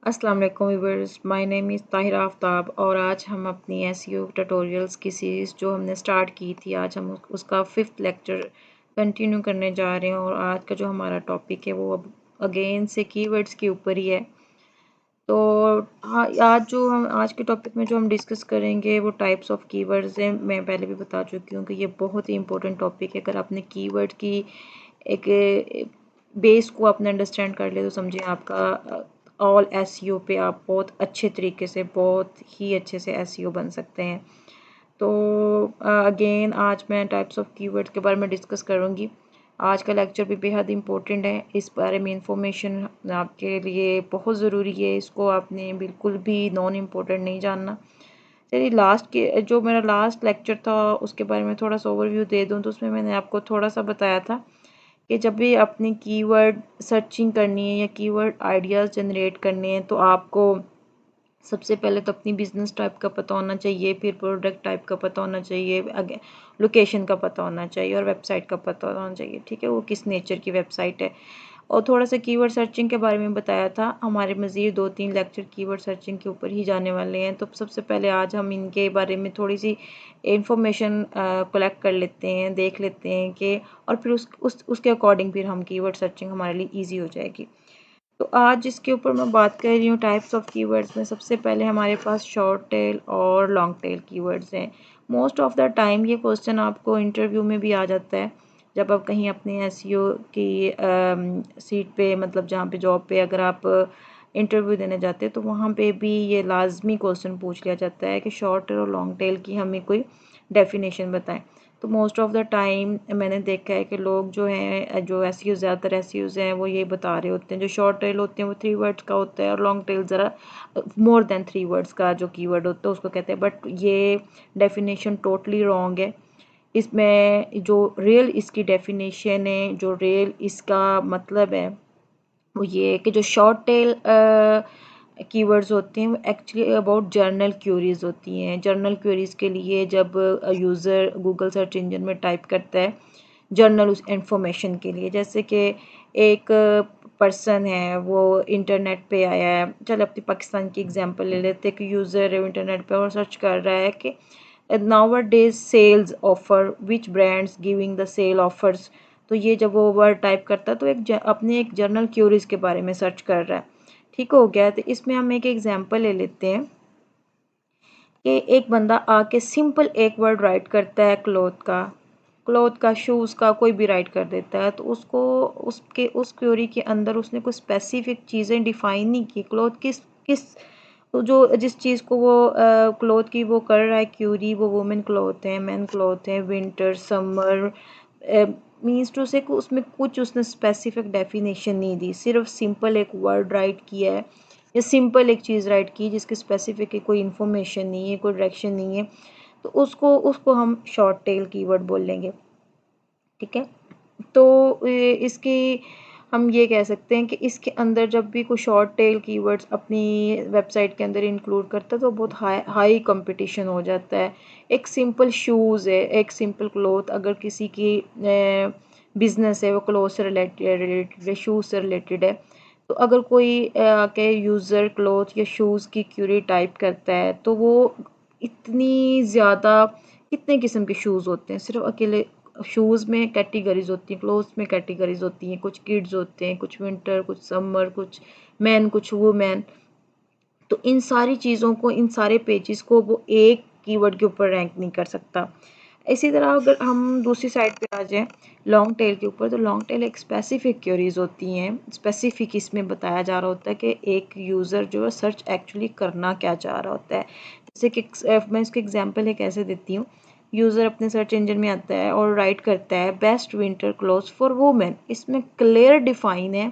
अस्सलाम वालेकुम viewers, my name is Tahira Aftab और आज हम अपनी एसईओ ट्यूटोरियल्स की सीरीज़ जो हमने स्टार्ट की थी, आज हम उसका 5th लेक्चर कंटिन्यू करने जा रहे हैं। और आज का जो हमारा टॉपिक है वो अब अगेन से कीवर्ड्स के ऊपर ही है। तो आज जो हम आज के टॉपिक में जो हम डिस्कस करेंगे वो टाइप्स ऑफ कीवर्ड्स हैं। मैं पहले भी बता चुकी हूँ कि ये बहुत ही इंपॉर्टेंट टॉपिक है। अगर आपने कीवर्ड की एक बेस को आपने अंडरस्टैंड कर लिया तो समझिए आपका ऑल एसईओ पे आप बहुत अच्छे तरीके से, बहुत ही अच्छे से एसईओ बन सकते हैं। तो अगेन आज मैं टाइप्स ऑफ कीवर्ड्स के बारे में डिस्कस करूँगी। आज का लेक्चर भी बेहद इम्पोर्टेंट है। इस बारे में इंफॉर्मेशन आपके लिए बहुत ज़रूरी है। इसको आपने बिल्कुल भी नॉन इम्पोर्टेंट नहीं जानना। चलिए लास्ट के जो मेरा लास्ट लेक्चर था उसके बारे में थोड़ा सा ओवरव्यू दे दूँ। तो उसमें मैंने आपको थोड़ा सा बताया था कि जब भी अपनी कीवर्ड सर्चिंग करनी है या कीवर्ड आइडियाज़ जनरेट करने हैं तो आपको सबसे पहले तो अपनी बिजनेस टाइप का पता होना चाहिए, फिर प्रोडक्ट टाइप का पता होना चाहिए, आगे लोकेशन का पता होना चाहिए और वेबसाइट का पता होना चाहिए। ठीक है, वो किस नेचर की वेबसाइट है। और थोड़ा सा कीवर्ड सर्चिंग के बारे में बताया था। हमारे मज़ीद 2-3 लेक्चर कीवर्ड सर्चिंग के ऊपर ही जाने वाले हैं। तो सबसे पहले आज हम इनके बारे में थोड़ी सी इंफॉर्मेशन कलेक्ट कर लेते हैं, देख लेते हैं कि और फिर उसके अकॉर्डिंग फिर हम कीवर्ड सर्चिंग हमारे लिए ईजी हो जाएगी। तो आज जिसके ऊपर मैं बात कर रही हूँ टाइप्स ऑफ कीवर्ड्स में, सबसे पहले हमारे पास शॉर्ट टेल और लॉन्ग टेल कीवर्ड्स हैं। मोस्ट ऑफ द टाइम ये क्वेश्चन आपको इंटरव्यू में भी आ जाता है। जब आप कहीं अपने एसईओ की सीट पे, मतलब जहाँ पे जॉब पे अगर आप इंटरव्यू देने जाते हैं तो वहाँ पे भी ये लाजमी क्वेश्चन पूछ लिया जाता है कि शॉर्ट टेल और लॉन्ग टेल की हमें कोई डेफिनेशन बताएं। तो मोस्ट ऑफ द टाइम मैंने देखा है कि लोग जो हैं, जो एसईओ ज़्यादातर एसईओज हैं, वो ये बता रहे होते हैं जो शॉर्ट टेल होते हैं वो 3 वर्ड्स का होता है और लॉन्ग टेल ज़रा मोर देन 3 वर्ड्स का जो कीवर्ड होता है उसको कहते हैं। बट ये डेफिनेशन टोटली रॉन्ग है। इसमें जो रियल इसकी डेफिनेशन है, जो रियल इसका मतलब है वो ये है कि जो शॉर्ट टेल कीवर्ड्स होते हैं वो एक्चुअली अबाउट जर्नल क्वेरीज होती हैं। जर्नल क्वेरीज के लिए जब यूज़र गूगल सर्च इंजन में टाइप करता है जर्नल उस इंफॉर्मेशन के लिए, जैसे कि एक पर्सन है वो इंटरनेट पे आया है, चल अपनी पाकिस्तान की एग्जांपल ले लेते हैं कि यूज़र है इंटरनेट पे और सर्च कर रहा है कि nowadays sales offer which brands giving the sale offers. तो ये जब वो वर्ड टाइप करता है तो अपने एक जर्नल क्यूरीज के बारे में सर्च कर रहा है। ठीक हो गया। तो इसमें हम एक एग्जांपल ले लेते हैं कि एक बंदा आके सिंपल एक वर्ड राइट करता है क्लोथ का, शूज़ का, कोई भी राइट कर देता है। तो उसको उसके उस क्वेरी के अंदर उसने कुछ स्पेसिफिक चीज़ें डिफाइन नहीं की। क्लोथ किस किस तो जो जिस चीज़ को वो क्लोथ की वो कर रहा है क्यूरी, वो वुमेन क्लोथ है, मैन क्लोथ है, विंटर, समर, मीन्स टू से उसमें कुछ उसने स्पेसिफिक डेफिनेशन नहीं दी। सिर्फ सिंपल एक वर्ड राइट किया है या सिंपल एक चीज़ राइट की जिसकी स्पेसिफिक कोई इन्फॉर्मेशन नहीं है, कोई डायरेक्शन नहीं है। तो उसको उसको हम शॉर्ट टेल कीवर्ड बोल लेंगे। ठीक है। तो इसकी हम ये कह सकते हैं कि इसके अंदर जब भी कोई शॉर्ट टेल कीवर्ड्स अपनी वेबसाइट के अंदर इंक्लूड करता है तो बहुत हाई कंपटीशन हो जाता है। एक सिंपल शूज़ है, एक सिंपल क्लोथ, अगर किसी की बिजनेस है वो क्लोथ से रिलेटेड है, शूज़ से रिलेटेड है, तो अगर कोई आके यूज़र क्लोथ या शूज़ की क्यूरी टाइप करता है तो वो इतनी ज़्यादा, कितने किस्म के शूज़ होते हैं, सिर्फ अकेले शूज़ में कैटेगरीज होती हैं, क्लोथ्स में कैटेगरीज होती हैं, कुछ किड्स होते हैं, कुछ विंटर, कुछ समर, कुछ मैन, कुछ वुमेन। तो इन सारी चीज़ों को, इन सारे पेजेस को वो एक कीवर्ड के ऊपर रैंक नहीं कर सकता। इसी तरह अगर हम दूसरी साइड पे आ जाएं लॉन्ग टेल के ऊपर, तो लॉन्ग टेल एक स्पेसिफिक क्वेरीज होती हैं। स्पेसिफिक इसमें बताया जा रहा होता है कि एक यूज़र जो है सर्च एक्चुअली करना क्या चाह रहा होता है। जैसे कि मैं इसके एग्जांपल एक ऐसे देती हूँ। यूज़र अपने सर्च इंजन में आता है और राइट करता है best winter clothes for women. इसमें क्लियर डिफाइन है,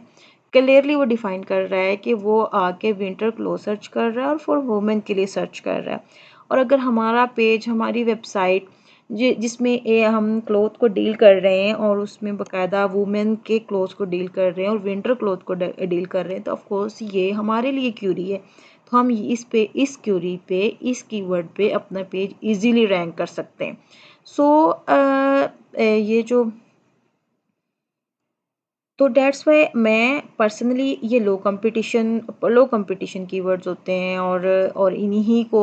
क्लियरली वो डिफाइन कर रहा है कि वो आके विंटर क्लोथ सर्च कर रहा है और फॉर वुमेन के लिए सर्च कर रहा है। और अगर हमारा पेज, हमारी वेबसाइट जिसमें हम क्लोथ को डील कर रहे हैं और उसमें बकायदा वुमेन के क्लोथ को डील कर रहे हैं और विंटर क्लोथ को डील कर रहे हैं, तो ऑफ कोर्स ये हमारे लिए क्यूरी है। तो हम इस क्यूरी पे, इस कीवर्ड पे अपना पेज इजीली रैंक कर सकते हैं। सो ये जो तो डेट्स वाई मैं पर्सनली ये लो कंपटीशन कीवर्ड्स होते हैं और इन्हीं को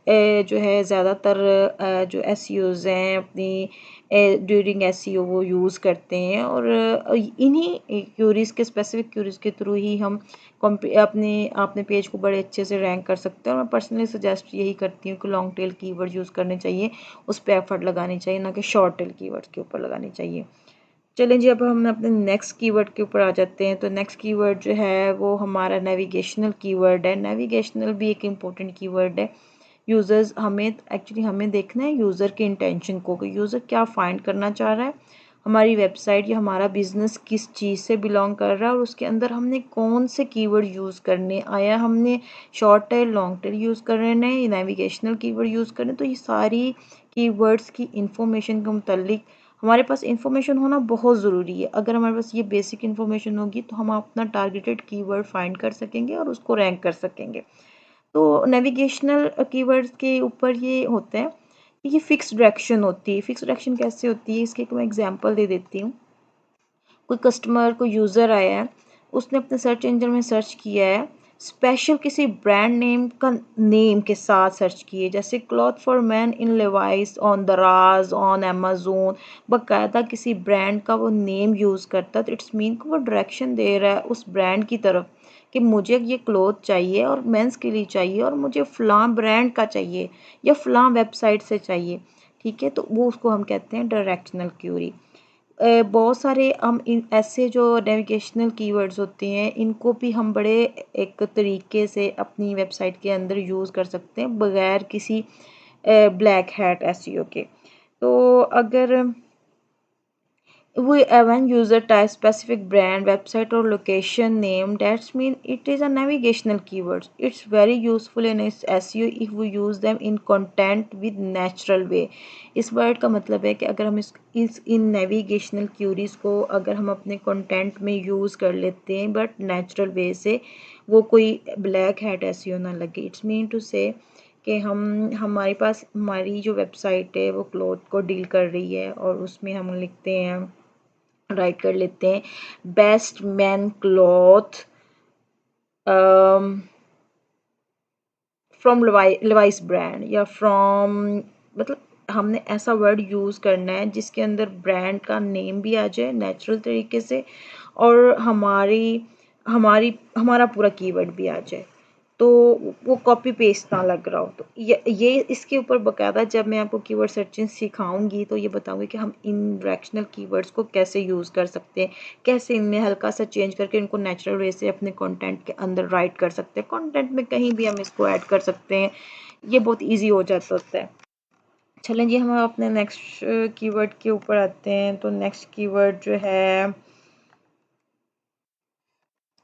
जो है ज़्यादातर जो एसईओज़ हैं अपनी ड्यूरिंग एसईओ वो यूज़ करते हैं और इन्हीं क्यूरीज़ के स्पेसिफिक क्यूरीज़ के थ्रू ही हम अपने अपने पेज को बड़े अच्छे से रैंक कर सकते हैं। और मैं पर्सनली सजेस्ट यही करती हूँ कि लॉन्ग टेल कीवर्ड यूज़ करने चाहिए, उस पर एफर्ट लगानी चाहिए, ना कि शॉर्ट टेल कीवर्ड्स के ऊपर लगानी चाहिए। चलें जी, अब हम अपने नेक्स्ट कीवर्ड के ऊपर आ जाते हैं। तो नेक्स्ट कीवर्ड जो है वो हमारा नेविगेशनल कीवर्ड है। नेविगेशनल भी एक इम्पोर्टेंट कीवर्ड है। यूज़र्स हमें देखना है यूज़र के इंटेंशन को, कि यूज़र क्या फाइंड करना चाह रहा है, हमारी वेबसाइट या हमारा बिजनेस किस चीज़ से बिलोंग कर रहा है और उसके अंदर हमने कौन से कीवर्ड यूज़ करने आया, हमने short tail long tail use करने हैं, नेविगेशनल कीवर्ड यूज़ करने। तो ये सारी कीवर्ड्स की इंफॉर्मेशन के मुतालिक हमारे पास इंफॉर्मेशन होना बहुत ज़रूरी है। अगर हमारे पास ये बेसिक इंफॉर्मेशन होगी तो हम अपना टारगेटेड कीवर्ड फाइंड कर सकेंगे और उसको रैंक कर सकेंगे। तो नेविगेशनल कीवर्ड्स के ऊपर ये होता है कि ये फिक्स डायरेक्शन होती है। फिक्स डायरेक्शन कैसे होती है, इसके मैं एग्जांपल दे देती हूँ। कोई कस्टमर, कोई यूज़र आया है, उसने अपने सर्च इंजन में सर्च किया है, स्पेशल किसी ब्रांड नेम का नेम के साथ सर्च किए, जैसे cloth for man in Levi's, on दराज, ऑन अमेजोन, बाकायदा किसी ब्रांड का वो नेम यूज़ करता है। तो इट्स मीन कि वो डायरेक्शन दे रहा है उस ब्रांड की तरफ कि मुझे ये क्लॉथ चाहिए और मेंस के लिए चाहिए और मुझे फ़लाँ ब्रांड का चाहिए या फ़लाँ वेबसाइट से चाहिए। ठीक है, तो वो उसको हम कहते हैं डायरेक्शनल क्यूरी। बहुत सारे हम इन ऐसे जो नेविगेशनल कीवर्ड्स होते हैं, इनको भी हम बड़े एक तरीके से अपनी वेबसाइट के अंदर यूज़ कर सकते हैं बगैर किसी ब्लैक हैट एसईओ के। तो अगर when user type specific brand, website or location name, that's mean it is a navigational keywords. It's very useful in its SEO if we use them in content with natural way. इस word का मतलब है कि अगर हम इस इन navigational curies को अगर हम अपने कंटेंट में यूज़ कर लेते हैं बट नेचुरल वे से, वो कोई ब्लैक हैट एसईओ ना लगे। इट्स मीन टू से कि हमारे पास हमारी जो वेबसाइट है वो क्लॉथ को डील कर रही है और उसमें हम लिखते हैं, राइट कर लेते हैं, best man cloth from Levi's brand, या फ्रॉम, मतलब हमने ऐसा वर्ड यूज़ करना है जिसके अंदर ब्रांड का नेम भी आ जाए नेचुरल तरीके से और हमारी हमारी हमारा पूरा कीवर्ड भी आ जाए, तो वो कॉपी पेस्ट ना लग रहा हो। तो ये इसके ऊपर बाकायदा जब मैं आपको कीवर्ड सर्चिंग सिखाऊंगी तो ये बताऊंगी कि हम इन डायरेक्शनल कीवर्ड्स को कैसे यूज़ कर सकते हैं, कैसे इनमें हल्का सा चेंज करके इनको नेचुरल वे से अपने कंटेंट के अंदर राइट कर सकते हैं, कंटेंट में कहीं भी हम इसको ऐड कर सकते हैं। ये बहुत ईजी हो जाता होता है। चलें जी, हम अपने नेक्स्ट कीवर्ड के ऊपर आते हैं। तो नेक्स्ट कीवर्ड जो है,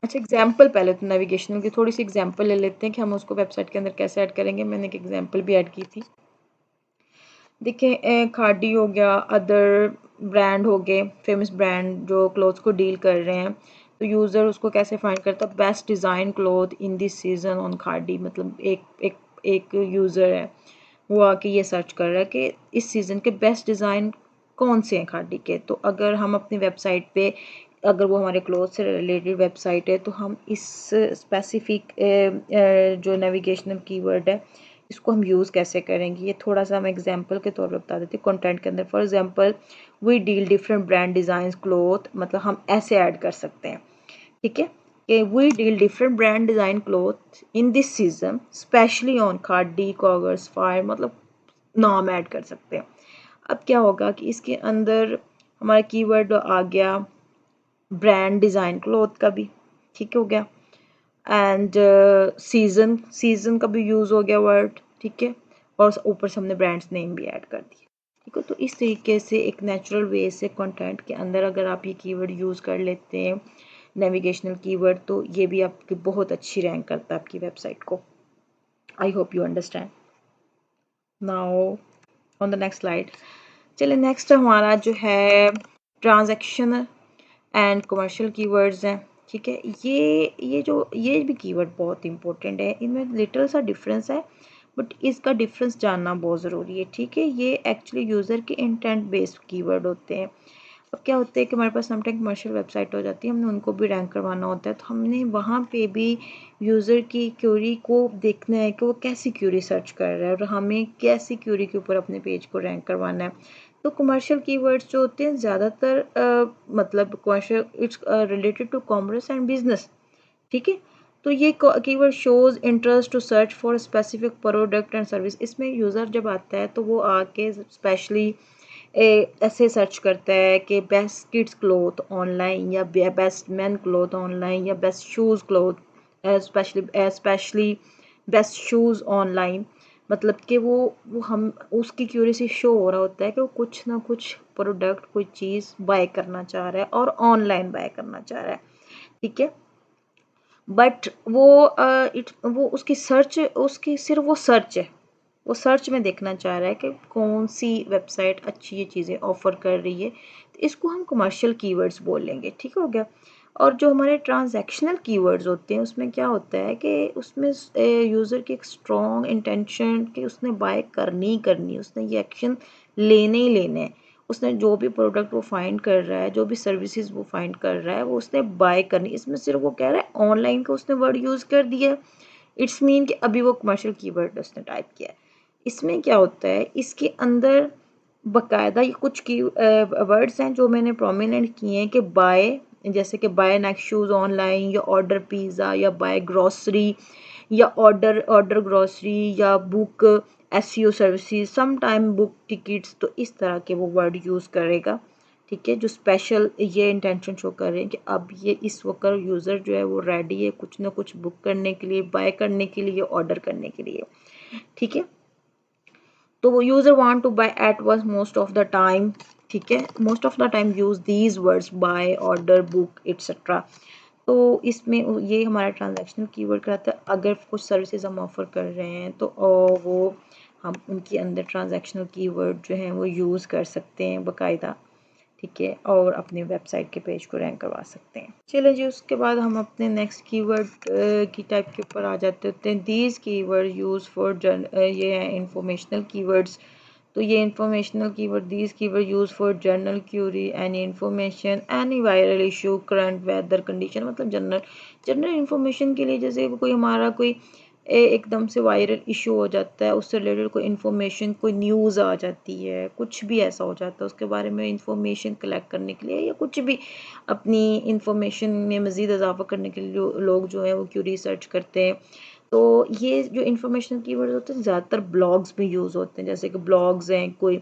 अच्छा एग्जाम्पल, पहले तो नेविगेशनल की थोड़ी सी एग्जाम्पल ले लेते हैं कि हम उसको वेबसाइट के अंदर कैसे ऐड करेंगे। मैंने एक एग्जाम्पल भी ऐड की थी। देखिए, खादी हो गया, अदर ब्रांड हो गए, फेमस ब्रांड जो क्लोथ्स को डील कर रहे हैं, तो यूज़र उसको कैसे फाइंड करता है, best design cloth in this season on khadi. मतलब एक यूज़र है, वो आके ये सर्च कर रहा है कि इस सीज़न के बेस्ट डिज़ाइन कौन से हैं खादी के। तो अगर हम अपनी वेबसाइट पे, अगर वो हमारे क्लोथ से रिलेटेड वेबसाइट है, तो हम इस स्पेसिफिक जो नेविगेशनल कीवर्ड है इसको हम यूज़ कैसे करेंगे, ये थोड़ा सा हम एग्जांपल के तौर पर बता देते हैं कंटेंट के अंदर। For example, we deal different brand designs cloth, मतलब हम ऐसे ऐड कर सकते हैं। ठीक है, कि we deal different brand design cloth in this season specially on khadi, cougars, fire, मतलब नाम ऐड कर सकते हैं। अब क्या होगा कि इसके अंदर हमारा कीवर्ड आ गया ब्रांड डिज़ाइन क्लोथ का भी, ठीक हो गया, एंड सीजन का भी यूज़ हो गया वर्ड, ठीक है, और ऊपर से हमने ब्रांड्स नेम भी ऐड कर दिए। ठीक है, तो इस तरीके से एक नेचुरल वे से कंटेंट के अंदर अगर आप ये कीवर्ड यूज़ कर लेते हैं नेविगेशनल कीवर्ड, तो ये भी आपकी बहुत अच्छी रैंक करता है आपकी वेबसाइट को। I hope you understand. Now on the next slide, चलिए नेक्स्ट हमारा जो है ट्रांजैक्शनल एंड कमर्शियल कीवर्ड्स हैं। ठीक है, ये भी कीवर्ड बहुत इंपॉर्टेंट है, इनमें लिटिल सा डिफरेंस है बट इसका डिफरेंस जानना बहुत ज़रूरी है। ठीक है, ये एक्चुअली यूज़र के इंटेंट बेस्ड कीवर्ड होते हैं। अब क्या होता है कि हमारे पास समटाइम कमर्शियल वेबसाइट हो जाती है, हमने उनको भी रैंक करवाना होता है, तो हमने वहाँ पे भी यूज़र की क्यूरी को देखना है कि वो कैसी क्यूरी सर्च कर रहा है और हमें कैसी क्यूरी के ऊपर अपने पेज को रैंक करवाना है। तो कमर्शियल कीवर्ड्स जो होते हैं ज़्यादातर मतलब commercial it's related to commerce and business, ठीक है। तो ये keyword shows interest to search for specific product and service. इसमें यूज़र जब आता है तो वो आके स्पेशली ऐसे सर्च करता है कि बेस्ट किड्स क्लोथ ऑनलाइन या बेस्ट मैन क्लोथ ऑनलाइन या best shoes cloth, specially best shoes online. मतलब कि वो हम उसकी क्यूरियसी शो हो रहा होता है कि वो कुछ ना कुछ प्रोडक्ट कोई चीज़ बाय करना चाह रहा है और ऑनलाइन बाय करना चाह रहा है, ठीक है। बट वो उसकी सर्च, उसकी सिर्फ वो सर्च है, वो सर्च में देखना चाह रहा है कि कौन सी वेबसाइट अच्छी ये चीज़ें ऑफर कर रही है, तो इसको हम कमर्शियल कीवर्ड्स बोलेंगे, ठीक हो गया। और जो हमारे ट्रांजैक्शनल कीवर्ड्स होते हैं उसमें क्या होता है कि उसमें यूज़र की एक स्ट्रॉन्ग इंटेंशन कि उसने बाय करनी ही करनी, उसने ये एक्शन लेने ही लेने हैं, उसने जो भी प्रोडक्ट वो फाइंड कर रहा है, जो भी सर्विसेज वो फाइंड कर रहा है, वो उसने बाय करनी। इसमें सिर्फ वो कह रहा है ऑनलाइन का उसने वर्ड यूज़ कर दिया, इट्स मीन कि अभी वो कमर्शियल कीवर्ड उसने टाइप किया है। इसमें क्या होता है, इसके अंदर बाकायदा ये कुछ की वर्ड्स हैं जो मैंने प्रोमिनेंट किए हैं कि बाय, जैसे कि बाय नेक्स्ट शूज़ ऑनलाइन या ऑर्डर पिज़्ज़ा या बाय ग्रॉसरी या ऑर्डर ऑर्डर ग्रॉसरी या book SEO services, some time book tickets. तो इस तरह के वो वर्ड यूज़ करेगा, ठीक है, जो स्पेशल ये इंटेंशन शो कर रहे हैं कि अब ये इस वक्त यूज़र जो है वो रेडी है कुछ ना कुछ बुक करने के लिए, बाय करने के लिए, ऑर्डर करने के लिए, ठीक है। तो वो user want to buy at once most of the time, ठीक है, most of the time use these words buy, order, book etcetera. तो इसमें ये हमारा ट्रांजैक्शनल कीवर्ड कहलाता है। अगर कुछ सर्विसेज हम ऑफर कर रहे हैं तो वो हम उनके अंदर ट्रांजैक्शनल कीवर्ड जो हैं वो यूज़ कर सकते हैं बाकायदा, ठीक है, और अपने वेबसाइट के पेज को रैंक करवा सकते हैं। चलिए जी, उसके बाद हम अपने नेक्स्ट कीवर्ड की टाइप के ऊपर आ जाते होते हैं। दीज कीवर्ड यूज फॉर ये हैं इंफॉर्मेशनल कीवर्ड्स। तो ये informational keyword, these keyword use for general query, any information, any viral issue, current weather condition. मतलब जनरल जनरल इंफॉर्मेशन के लिए, जैसे कोई हमारा कोई एकदम से वायरल इशू हो जाता है, उससे रिलेटेड कोई इन्फॉर्मेशन, कोई न्यूज़ आ जाती है, कुछ भी ऐसा हो जाता है उसके बारे में इंफॉर्मेशन कलेक्ट करने के लिए या कुछ भी अपनी इंफॉर्मेशन में मज़ीद इजाफा करने के लिए लोग जो है वो क्यों रिसर्च करते हैं। तो ये जो इंफॉर्मेशन कीवर्ड्स होते हैं ज़्यादातर ब्लॉग्स में यूज़ होते हैं, जैसे कि ब्लॉग्स हैं, कोई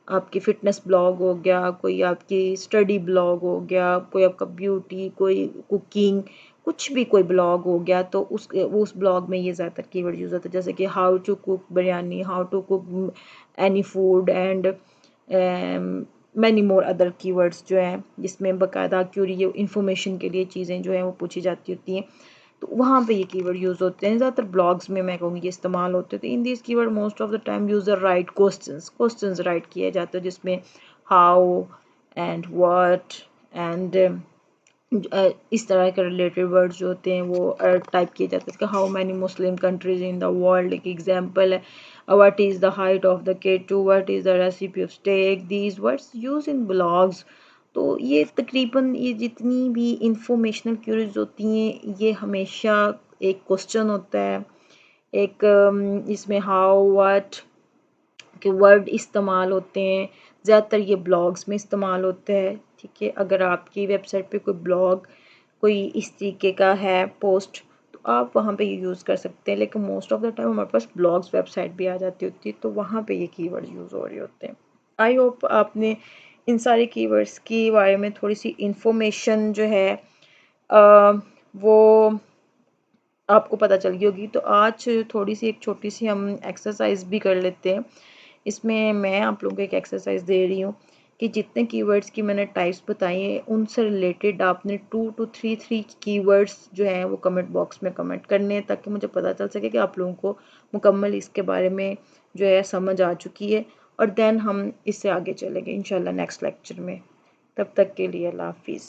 आपकी फ़िटनेस ब्लॉग हो गया, कोई आपकी स्टडी ब्लॉग हो गया, कोई आपका ब्यूटी, कोई कुकिंग, कुछ भी कोई ब्लॉग हो गया, तो उस ब्लॉग में ये ज़्यादातर कीवर्ड यूज़ होता है, जैसे कि how to cook biryani, how to cook any food and many more other keywords जो हैं जिसमें बाकायदा क्यूरी इंफॉर्मेशन के लिए चीज़ें जो हैं वो पूछी जाती होती हैं, तो वहाँ पे ये कीवर्ड यूज़ होते हैं। ज़्यादातर ब्लॉग्स में मैं कहूँगी ये इस्तेमाल होते हैं। तो in this keyword most of the time user right questions right किए जाते हैं, जिसमें हाउ एंड व्हाट एंड इस तरह के रिलेटेड वर्ड्स जो होते हैं वो टाइप किए जाते हैं। How many Muslim countries in the world एक एग्जांपल है, what is the height of the K two, what is the recipe of steak, these words use in blogs. तो ये तकरीबन ये जितनी भी इंफॉर्मेशनल क्यूरीज होती हैं ये हमेशा एक क्वेश्चन होता है, एक इसमें हाउ व्हाट के वर्ड इस्तेमाल होते हैं, ज़्यादातर ये ब्लॉग्स में इस्तेमाल होते हैं, ठीक है। अगर आपकी वेबसाइट पे कोई ब्लॉग कोई इस तरीके का है पोस्ट, तो आप वहाँ पे ये यूज़ कर सकते हैं, लेकिन मोस्ट ऑफ द टाइम हमारे पास ब्लॉग्स वेबसाइट भी आ जाती होती है, तो वहाँ पे ये कीवर्ड यूज़ हो रहे होते हैं। आई होप आपने इन सारे कीवर्ड्स के बारे में थोड़ी सी इंफॉर्मेशन जो है वो आपको पता चल गई होगी। तो आज थोड़ी सी एक छोटी सी हम एक्सरसाइज भी कर लेते हैं। इसमें मैं आप लोगों को एक एक्सरसाइज दे रही हूँ कि जितने कीवर्ड्स की मैंने टाइप्स बताई हैं उनसे रिलेटेड आपने 2 to 3 कीवर्ड्स जो हैं वो कमेंट बॉक्स में कमेंट करने हैं, ताकि मुझे पता चल सके कि आप लोगों को मुकम्मल इसके बारे में जो है समझ आ चुकी है, और देन हम इससे आगे चलेंगे इंशाल्लाह नेक्स्ट लेक्चर में। तब तक के लिए अल्लाह हाफिज़।